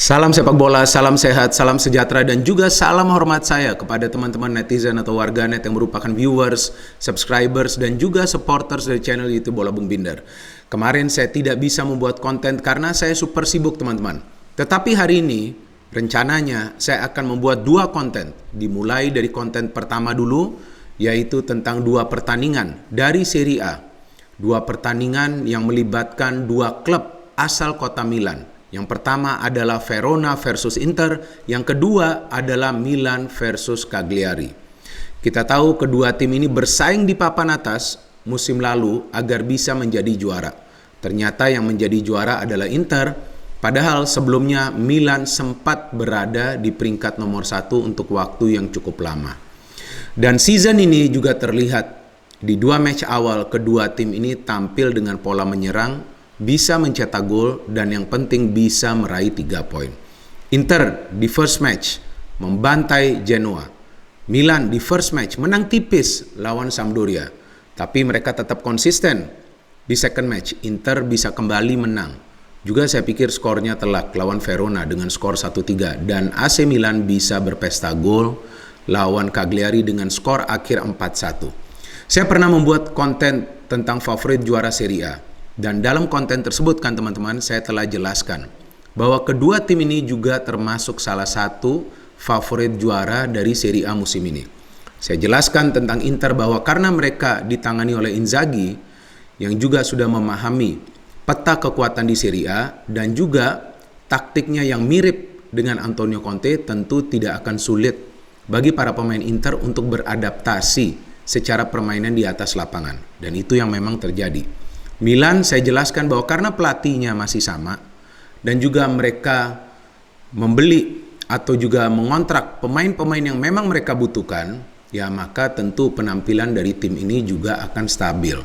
Salam sepak bola, salam sehat, salam sejahtera, dan juga salam hormat saya kepada teman-teman netizen atau warganet yang merupakan viewers, subscribers, dan juga supporters dari channel YouTube Bola Bung Binder. Kemarin saya tidak bisa membuat konten karena saya super sibuk teman-teman. Tetapi hari ini, rencananya saya akan membuat dua konten. Dimulai dari konten pertama dulu, yaitu tentang dua pertandingan dari Serie A. Dua pertandingan yang melibatkan dua klub asal kota Milan. Yang pertama adalah Verona versus Inter, yang kedua adalah Milan versus Cagliari. Kita tahu kedua tim ini bersaing di papan atas musim lalu agar bisa menjadi juara. Ternyata yang menjadi juara adalah Inter, padahal sebelumnya Milan sempat berada di peringkat nomor 1 untuk waktu yang cukup lama. Dan season ini juga terlihat di dua match awal kedua tim ini tampil dengan pola menyerang, bisa mencetak gol, dan yang penting bisa meraih 3 poin. Inter di first match membantai Genoa. Milan di first match menang tipis lawan Sampdoria. Tapi mereka tetap konsisten. Di second match Inter bisa kembali menang. Juga saya pikir skornya telak lawan Verona dengan skor 1-3. Dan AC Milan bisa berpesta gol lawan Cagliari dengan skor akhir 4-1. Saya pernah membuat konten tentang favorit juara Serie A. Dan dalam konten tersebut kan teman-teman saya telah jelaskan bahwa kedua tim ini juga termasuk salah satu favorit juara dari Serie A musim ini. Saya jelaskan tentang Inter bahwa karena mereka ditangani oleh Inzaghi yang juga sudah memahami peta kekuatan di Serie A dan juga taktiknya yang mirip dengan Antonio Conte, tentu tidak akan sulit bagi para pemain Inter untuk beradaptasi secara permainan di atas lapangan. Dan itu yang memang terjadi. Milan saya jelaskan bahwa karena pelatihnya masih sama dan juga mereka membeli atau juga mengontrak pemain-pemain yang memang mereka butuhkan, ya maka tentu penampilan dari tim ini juga akan stabil.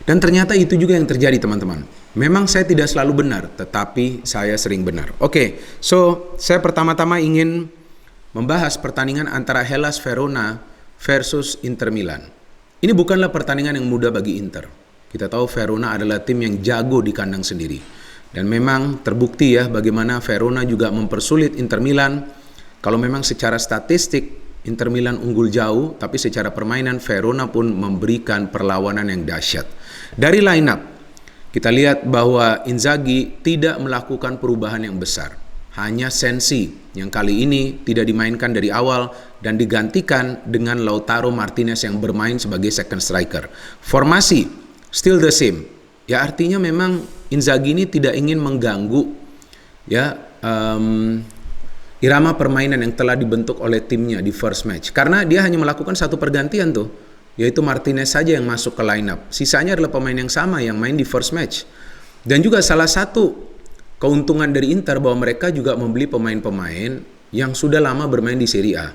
Dan ternyata itu juga yang terjadi teman-teman. Memang saya tidak selalu benar, tetapi saya sering benar. Oke, so saya pertama-tama ingin membahas pertandingan antara Hellas Verona versus Inter Milan. Ini bukanlah pertandingan yang mudah bagi Inter. Kita tahu Verona adalah tim yang jago di kandang sendiri. Dan memang terbukti ya bagaimana Verona juga mempersulit Inter Milan. Kalau memang secara statistik Inter Milan unggul jauh, tapi secara permainan Verona pun memberikan perlawanan yang dahsyat. Dari line up, kita lihat bahwa Inzaghi tidak melakukan perubahan yang besar. Hanya Sensi yang kali ini tidak dimainkan dari awal dan digantikan dengan Lautaro Martinez yang bermain sebagai second striker. Formasi still the same. Ya artinya memang Inzaghi ini tidak ingin mengganggu ya irama permainan yang telah dibentuk oleh timnya di first match. Karena dia hanya melakukan satu pergantian tuh, yaitu Martinez saja yang masuk ke line up. Sisanya adalah pemain yang sama yang main di first match. Dan juga salah satu keuntungan dari Inter bahwa mereka juga membeli pemain-pemain yang sudah lama bermain di Serie A.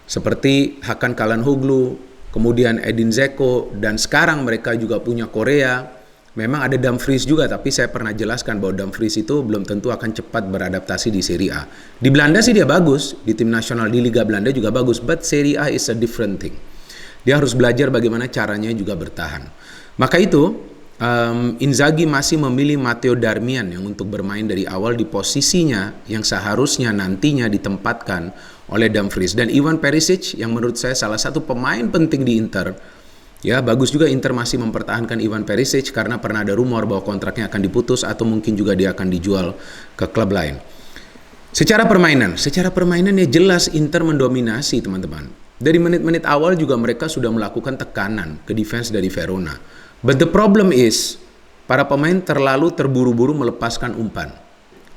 Seperti Hakan Çalhanoğlu, kemudian Edin Dzeko, dan sekarang mereka juga punya Korea. Memang ada Dumfries juga, tapi saya pernah jelaskan bahwa Dumfries itu belum tentu akan cepat beradaptasi di Serie A. Di Belanda sih dia bagus, di tim nasional di Liga Belanda juga bagus, but Serie A is a different thing. Dia harus belajar bagaimana caranya juga bertahan. Maka itu, Inzaghi masih memilih Matteo Darmian yang untuk bermain dari awal di posisinya yang seharusnya nantinya ditempatkan oleh Dumfries. Dan Ivan Perisic yang menurut saya salah satu pemain penting di Inter. Ya, bagus juga Inter masih mempertahankan Ivan Perisic karena pernah ada rumor bahwa kontraknya akan diputus atau mungkin juga dia akan dijual ke klub lain. Secara permainan ya jelas Inter mendominasi teman-teman. Dari menit-menit awal juga mereka sudah melakukan tekanan ke defense dari Verona. But the problem is para pemain terlalu terburu-buru melepaskan umpan.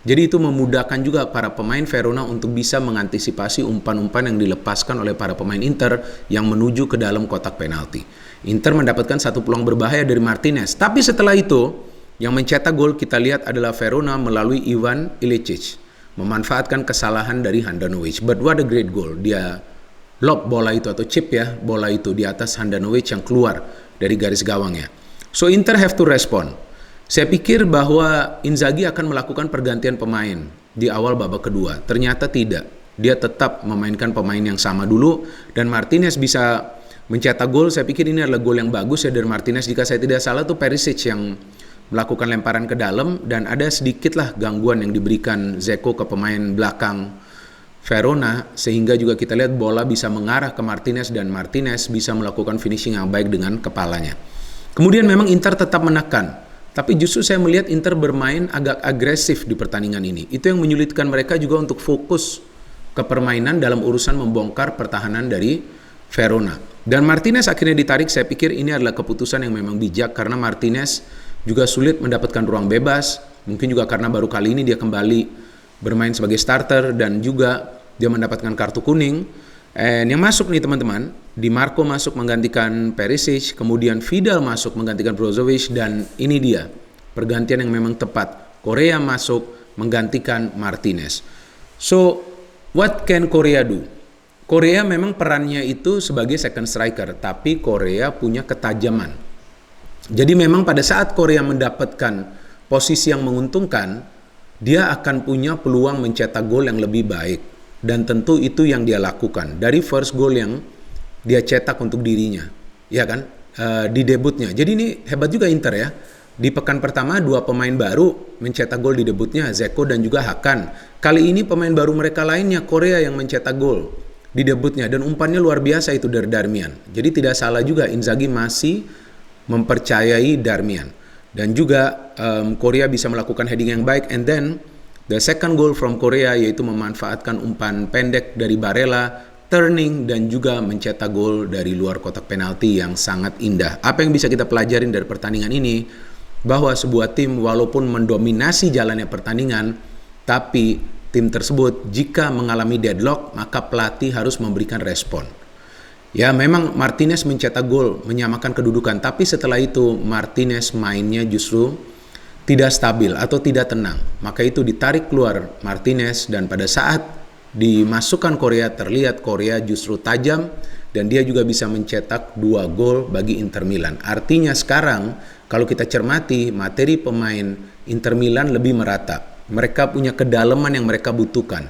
Jadi itu memudahkan juga para pemain Verona untuk bisa mengantisipasi umpan-umpan yang dilepaskan oleh para pemain Inter yang menuju ke dalam kotak penalti. Inter mendapatkan satu peluang berbahaya dari Martinez. Tapi setelah itu, yang mencetak gol kita lihat adalah Verona melalui Ivan Ilicic. Memanfaatkan kesalahan dari Handanovic. But what a great goal. Dia lob bola itu atau chip ya, bola itu di atas Handanovic yang keluar dari garis gawangnya. So Inter have to respond. Saya pikir bahwa Inzaghi akan melakukan pergantian pemain di awal babak kedua. Ternyata tidak. Dia tetap memainkan pemain yang sama dulu dan Martinez bisa mencetak gol. Saya pikir ini adalah gol yang bagus ya dari Martinez. Jika saya tidak salah tuh Perisic yang melakukan lemparan ke dalam dan ada sedikitlah gangguan yang diberikan Dzeko ke pemain belakang Verona, sehingga juga kita lihat bola bisa mengarah ke Martinez dan Martinez bisa melakukan finishing yang baik dengan kepalanya. Kemudian memang Inter tetap menekan, tapi justru saya melihat Inter bermain agak agresif di pertandingan ini. Itu yang menyulitkan mereka juga untuk fokus ke permainan dalam urusan membongkar pertahanan dari Verona. Dan Martinez akhirnya ditarik, saya pikir ini adalah keputusan yang memang bijak karena Martinez juga sulit mendapatkan ruang bebas, mungkin juga karena baru kali ini dia kembali bermain sebagai starter dan juga dia mendapatkan kartu kuning. Yang masuk nih teman-teman, Di Marco masuk menggantikan Perisic, kemudian Vidal masuk menggantikan Brozovic, dan ini dia pergantian yang memang tepat. Correa masuk menggantikan Martinez. So, what can Correa do? Correa memang perannya itu sebagai second striker, tapi Correa punya ketajaman. Jadi memang pada saat Correa mendapatkan posisi yang menguntungkan, dia akan punya peluang mencetak gol yang lebih baik. Dan tentu itu yang dia lakukan. Dari first goal yang dia cetak untuk dirinya, ya kan, di debutnya. Jadi ini hebat juga Inter ya. Di pekan pertama 2 pemain baru mencetak gol di debutnya, Dzeko dan juga Hakan. Kali ini pemain baru mereka lainnya, Correa yang mencetak gol di debutnya. Dan umpannya luar biasa itu dari Darmian. Jadi tidak salah juga Inzaghi masih mempercayai Darmian. Dan juga Correa bisa melakukan heading yang baik. And then the second goal from Correa yaitu memanfaatkan umpan pendek dari Barella, turning dan juga mencetak gol dari luar kotak penalti yang sangat indah. Apa yang bisa kita pelajarin dari pertandingan ini? Bahwa sebuah tim walaupun mendominasi jalannya pertandingan, tapi tim tersebut jika mengalami deadlock, maka pelatih harus memberikan respon. Ya memang Martinez mencetak gol, menyamakan kedudukan, tapi setelah itu Martinez mainnya justru tidak stabil atau tidak tenang. Maka itu ditarik keluar Martinez dan pada saat dimasukkan Correa terlihat Correa justru tajam dan dia juga bisa mencetak 2 gol bagi Inter Milan. Artinya sekarang kalau kita cermati materi pemain Inter Milan lebih merata. Mereka punya kedalaman yang mereka butuhkan.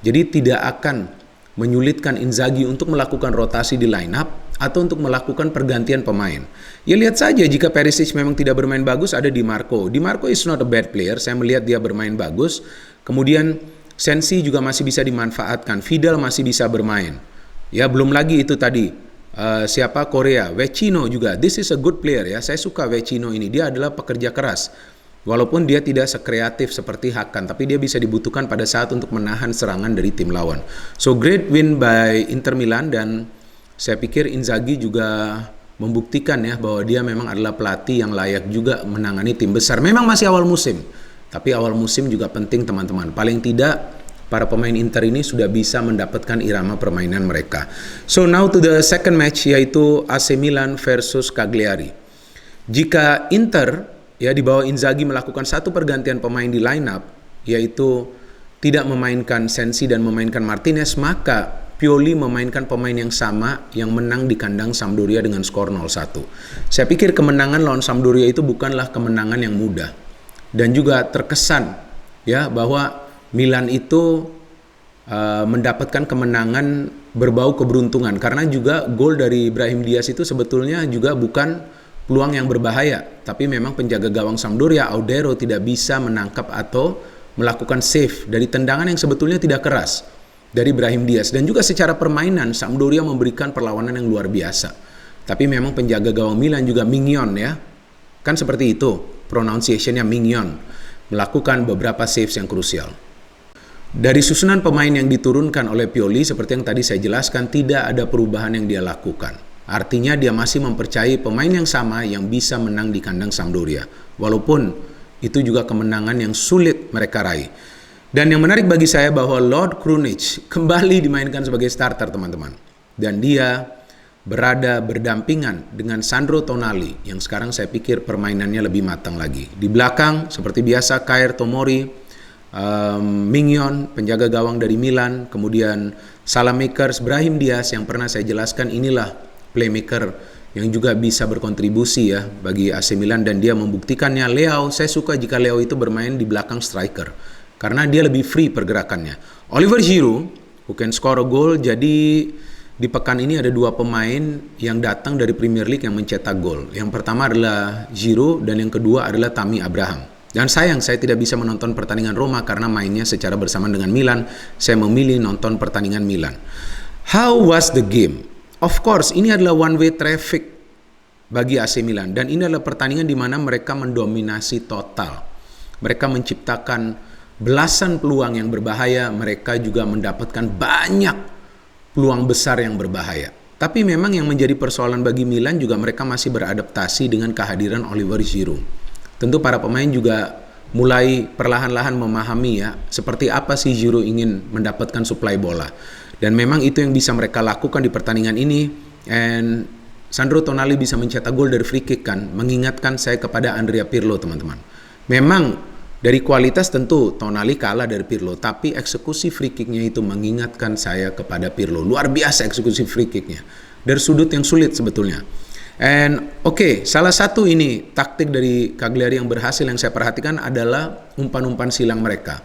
Jadi tidak akan menyulitkan Inzaghi untuk melakukan rotasi di line up atau untuk melakukan pergantian pemain. Ya lihat saja jika Perisic memang tidak bermain bagus, ada Di Marco. Di Marco is not a bad player, saya melihat dia bermain bagus. Kemudian Sensi juga masih bisa dimanfaatkan, Vidal masih bisa bermain. Ya belum lagi itu tadi siapa Correa, Vecino juga. This is a good player ya. Saya suka Vecino ini. Dia adalah pekerja keras. Walaupun dia tidak sekreatif seperti Hakan, tapi dia bisa dibutuhkan pada saat untuk menahan serangan dari tim lawan. So great win by Inter Milan dan saya pikir Inzaghi juga membuktikan ya bahwa dia memang adalah pelatih yang layak juga menangani tim besar. Memang masih awal musim, tapi awal musim juga penting teman-teman. Paling tidak para pemain Inter ini sudah bisa mendapatkan irama permainan mereka. So now to the second match yaitu AC Milan versus Cagliari. Jika Inter ya di bawah Inzaghi melakukan satu pergantian pemain di line up, yaitu tidak memainkan Sensi dan memainkan Martinez, maka Pioli memainkan pemain yang sama yang menang di kandang Sampdoria dengan skor 0-1. Saya pikir kemenangan lawan Sampdoria itu bukanlah kemenangan yang mudah. Dan juga terkesan ya bahwa Milan itu mendapatkan kemenangan berbau keberuntungan karena juga gol dari Brahim Diaz itu sebetulnya juga bukan peluang yang berbahaya, tapi memang penjaga gawang Sampdoria Audero tidak bisa menangkap atau melakukan save dari tendangan yang sebetulnya tidak keras dari Brahim Diaz. Dan juga secara permainan Sampdoria memberikan perlawanan yang luar biasa, tapi memang penjaga gawang Milan juga Mignon ya, kan seperti itu pronunciation-nya Mignon, melakukan beberapa saves yang krusial. Dari susunan pemain yang diturunkan oleh Pioli seperti yang tadi saya jelaskan, tidak ada perubahan yang dia lakukan. Artinya dia masih mempercayai pemain yang sama yang bisa menang di kandang Sampdoria. Walaupun itu juga kemenangan yang sulit mereka raih. Dan yang menarik bagi saya bahwa Lord Krunic kembali dimainkan sebagai starter teman-teman. Dan dia berada berdampingan dengan Sandro Tonali yang sekarang saya pikir permainannya lebih matang lagi. Di belakang seperti biasa Kair Tomori, Mignon, penjaga gawang dari Milan, kemudian Salamakers, Brahim Diaz yang pernah saya jelaskan inilah playmaker yang juga bisa berkontribusi ya bagi AC Milan dan dia membuktikannya. Leao, saya suka jika Leao itu bermain di belakang striker karena dia lebih free pergerakannya. Oliver Giroud who can score a goal, jadi di pekan ini ada dua pemain yang datang dari Premier League yang mencetak gol. Yang pertama adalah Giroud dan yang kedua adalah Tammy Abraham. Dan sayang saya tidak bisa menonton pertandingan Roma karena mainnya secara bersamaan dengan Milan. Saya memilih nonton pertandingan Milan. How was the game? Of course, ini adalah one way traffic bagi AC Milan. Dan ini adalah pertandingan di mana mereka mendominasi total. Mereka menciptakan belasan peluang yang berbahaya. Mereka juga mendapatkan banyak peluang besar yang berbahaya. Tapi memang yang menjadi persoalan bagi Milan juga mereka masih beradaptasi dengan kehadiran Oliver Giroud. Tentu para pemain juga mulai perlahan-lahan memahami ya, seperti apa sih Giroud ingin mendapatkan suplai bola. Dan memang itu yang bisa mereka lakukan di pertandingan ini. And Sandro Tonali bisa mencetak gol dari free kick kan, mengingatkan saya kepada Andrea Pirlo teman-teman. Memang dari kualitas tentu Tonali kalah dari Pirlo, tapi eksekusi free kicknya itu mengingatkan saya kepada Pirlo. Luar biasa eksekusi free kicknya. Dari sudut yang sulit sebetulnya. And salah satu ini taktik dari Cagliari yang berhasil yang saya perhatikan adalah umpan-umpan silang mereka.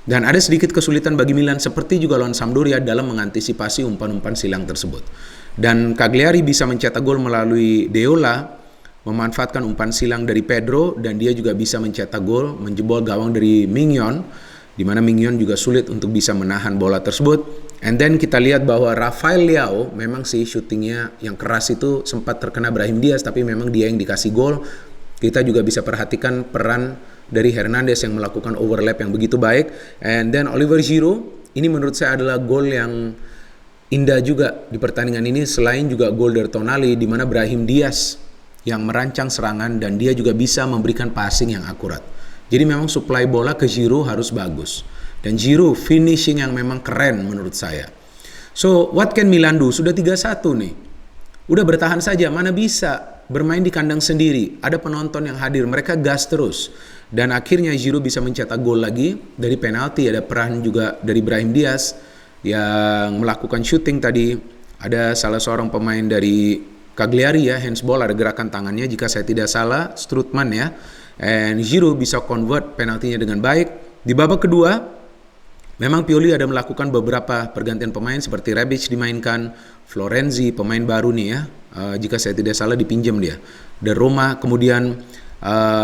Dan ada sedikit kesulitan bagi Milan seperti juga lawan Sampdoria dalam mengantisipasi umpan-umpan silang tersebut. Dan Cagliari bisa mencetak gol melalui Deola, memanfaatkan umpan silang dari Pedro, dan dia juga bisa mencetak gol menjebol gawang dari Mignon, di mana Mignon juga sulit untuk bisa menahan bola tersebut. And then kita lihat bahwa Rafael Leao memang sih syutingnya yang keras itu sempat terkena Brahim Diaz, tapi memang dia yang dikasih gol. Kita juga bisa perhatikan peran dari Hernandez yang melakukan overlap yang begitu baik. And then Oliver Giroud, ini menurut saya adalah gol yang indah juga di pertandingan ini, selain juga gol dari Tonali di mana Brahim Diaz yang merancang serangan dan dia juga bisa memberikan passing yang akurat. Jadi memang supply bola ke Giroud harus bagus. Dan Giroud finishing yang memang keren menurut saya. So, what can Milan do? Sudah 3-1 nih. Udah bertahan saja, mana bisa bermain di kandang sendiri. Ada penonton yang hadir, mereka gas terus. Dan akhirnya Giroud bisa mencetak gol lagi dari penalti. Ada peran juga dari Brahim Diaz yang melakukan shooting tadi. Ada salah seorang pemain dari Cagliari ya, handsball, ada gerakan tangannya jika saya tidak salah, Strootman ya. And Giroud bisa convert penaltinya dengan baik. Di babak kedua, memang Pioli ada melakukan beberapa pergantian pemain seperti Rebic dimainkan, Florenzi pemain baru nih ya, jika saya tidak salah dipinjam dia. Dan Roma, kemudian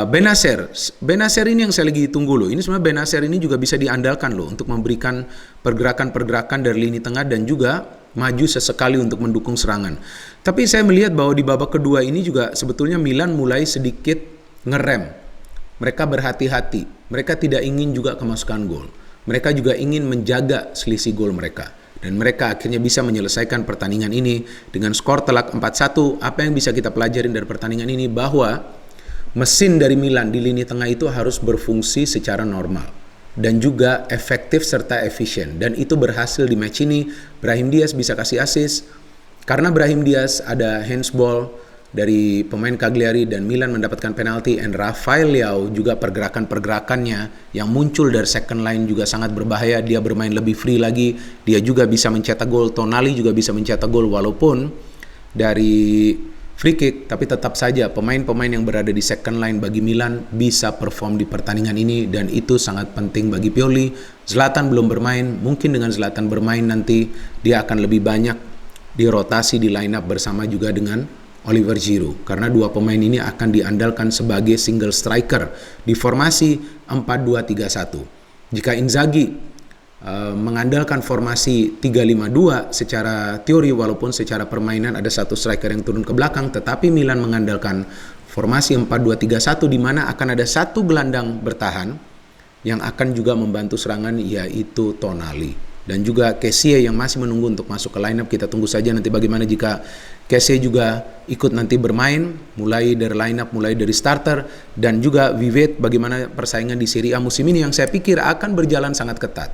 Benacer ini yang saya lagi tunggu loh. Ini sebenarnya Benacer ini juga bisa diandalkan loh untuk memberikan pergerakan-pergerakan dari lini tengah dan juga maju sesekali untuk mendukung serangan. Tapi saya melihat bahwa di babak kedua ini juga sebetulnya Milan mulai sedikit ngerem. Mereka berhati-hati. Mereka tidak ingin juga kemasukan gol. Mereka juga ingin menjaga selisih gol mereka. Dan mereka akhirnya bisa menyelesaikan pertandingan ini dengan skor telak 4-1. Apa yang bisa kita pelajarin dari pertandingan ini? Bahwa mesin dari Milan di lini tengah itu harus berfungsi secara normal. Dan juga efektif serta efisien. Dan itu berhasil di match ini. Brahim Diaz bisa kasih assist. Karena Brahim Diaz ada handsball dari pemain Cagliari dan Milan mendapatkan penalti, and Rafael Leao juga pergerakan-pergerakannya yang muncul dari second line juga sangat berbahaya. Dia bermain lebih free lagi, dia juga bisa mencetak gol. Tonali juga bisa mencetak gol walaupun dari free kick, tapi tetap saja pemain-pemain yang berada di second line bagi Milan bisa perform di pertandingan ini, dan itu sangat penting bagi Pioli. Zlatan belum bermain, mungkin dengan Zlatan bermain nanti dia akan lebih banyak dirotasi di line up bersama juga dengan Oliver Giroud, karena dua pemain ini akan diandalkan sebagai single striker di formasi 4-2-3-1. Jika Inzaghi mengandalkan formasi 3-5-2 secara teori, walaupun secara permainan ada satu striker yang turun ke belakang, tetapi Milan mengandalkan formasi 4-2-3-1 di mana akan ada satu gelandang bertahan yang akan juga membantu serangan, yaitu Tonali. Dan juga Kessie yang masih menunggu untuk masuk ke lineup. Kita tunggu saja nanti bagaimana jika Kessie juga ikut nanti bermain, mulai dari lineup, mulai dari starter, dan juga Vivet bagaimana persaingan di Serie A musim ini yang saya pikir akan berjalan sangat ketat.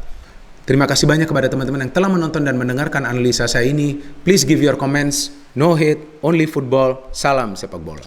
Terima kasih banyak kepada teman-teman yang telah menonton dan mendengarkan analisa saya ini. Please give your comments. No hate, only football. Salam sepak bola.